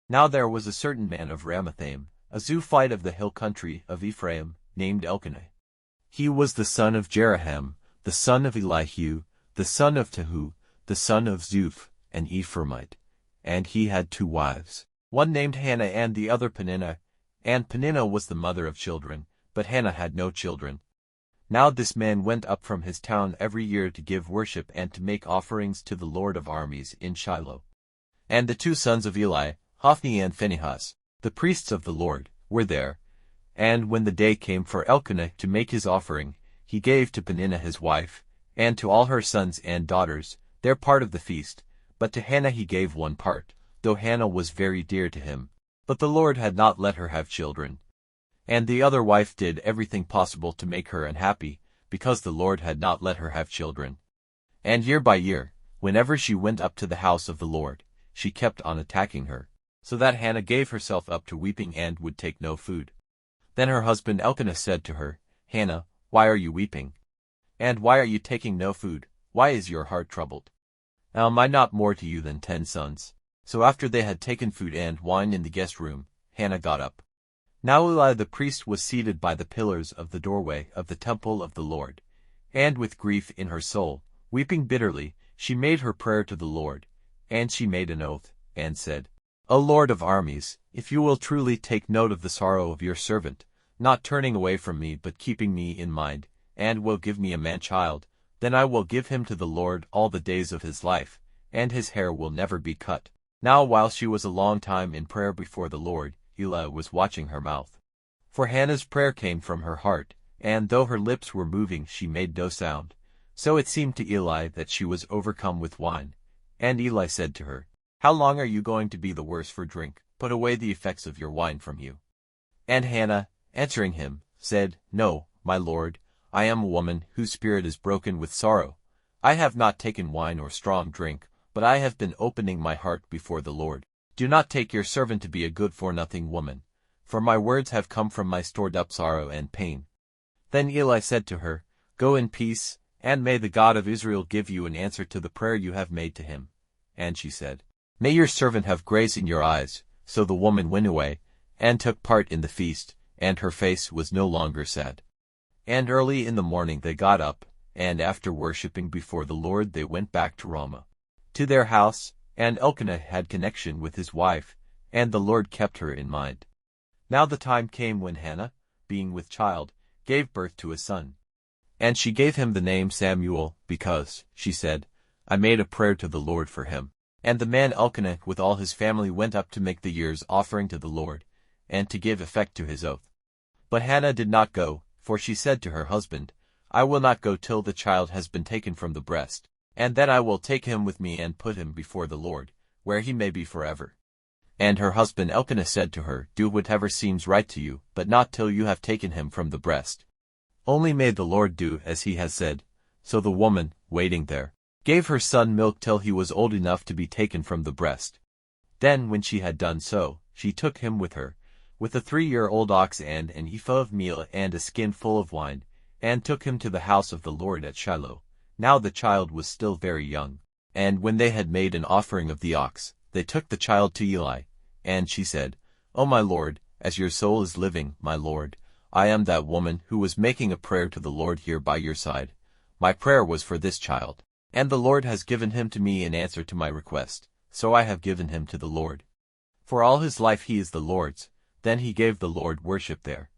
Now there was a certain man of Ramathaim, a Zophite of the hill country of Ephraim, named Elkanah. He was the son of Jeraham, the son of Elihu, the son of Tehu, the son of Zuph, an Ephraimite. And he had 2 wives, one named Hannah and the other Peninnah. And Peninnah was the mother of children, but Hannah had no children. Now this man went up from his town every year to give worship and to make offerings to the Lord of armies in Shiloh. And the 2 sons of Eli, Hophni and Phinehas, the priests of the Lord, were there. And when the day came for Elkanah to make his offering, he gave to Peninnah his wife, and to all her sons and daughters, their part of the feast, but to Hannah he gave 1 part, though Hannah was very dear to him. But the Lord had not let her have children. And the other wife did everything possible to make her unhappy, because the Lord had not let her have children. And year by year, whenever she went up to the house of the Lord, she kept on attacking her, so that Hannah gave herself up to weeping and would take no food. Then her husband Elkanah said to her, Hannah, why are you weeping? And why are you taking no food? Why is your heart troubled? Now am I not more to you than 10 sons? So after they had taken food and wine in the guest room, Hannah got up. Now Eli the priest was seated by the pillars of the doorway of the temple of the Lord. And with grief in her soul, weeping bitterly, she made her prayer to the Lord. And she made an oath, and said, O Lord of armies, if you will truly take note of the sorrow of your servant, not turning away from me but keeping me in mind, and will give me a man-child, then I will give him to the Lord all the days of his life, and his hair will never be cut. Now while she was a long time in prayer before the Lord, Eli was watching her mouth. For Hannah's prayer came from her heart, and though her lips were moving she made no sound. So it seemed to Eli that she was overcome with wine. And Eli said to her, How long are you going to be the worse for drink? Put away the effects of your wine from you. And Hannah, answering him, said, No, my lord, I am a woman whose spirit is broken with sorrow. I have not taken wine or strong drink, but I have been opening my heart before the Lord. Do not take your servant to be a good-for-nothing woman, for my words have come from my stored-up sorrow and pain. Then Eli said to her, Go in peace, and may the God of Israel give you an answer to the prayer you have made to him. And she said, May your servant have grace in your eyes. So the woman went away, and took part in the feast, and her face was no longer sad. And early in the morning they got up, and after worshipping before the Lord they went back to Ramah, to their house, and Elkanah had connection with his wife, and the Lord kept her in mind. Now the time came when Hannah, being with child, gave birth to a son. And she gave him the name Samuel, because, she said, I made a prayer to the Lord for him. And the man Elkanah with all his family went up to make the year's offering to the Lord, and to give effect to his oath. But Hannah did not go, for she said to her husband, I will not go till the child has been taken from the breast, and then I will take him with me and put him before the Lord, where he may be forever. And her husband Elkanah said to her, Do whatever seems right to you, but not till you have taken him from the breast. Only may the Lord do as he has said. So the woman, waiting there, gave her son milk till he was old enough to be taken from the breast. Then when she had done so, she took him with her, with a 3-year-old ox and an ephah of meal and a skin full of wine, and took him to the house of the Lord at Shiloh. Now the child was still very young. And when they had made an offering of the ox, they took the child to Eli. And she said, O my lord, as your soul is living, my lord, I am that woman who was making a prayer to the Lord here by your side. My prayer was for this child, and the Lord has given him to me in answer to my request, so I have given him to the Lord. For all his life he is the Lord's. Then he gave the Lord worship there.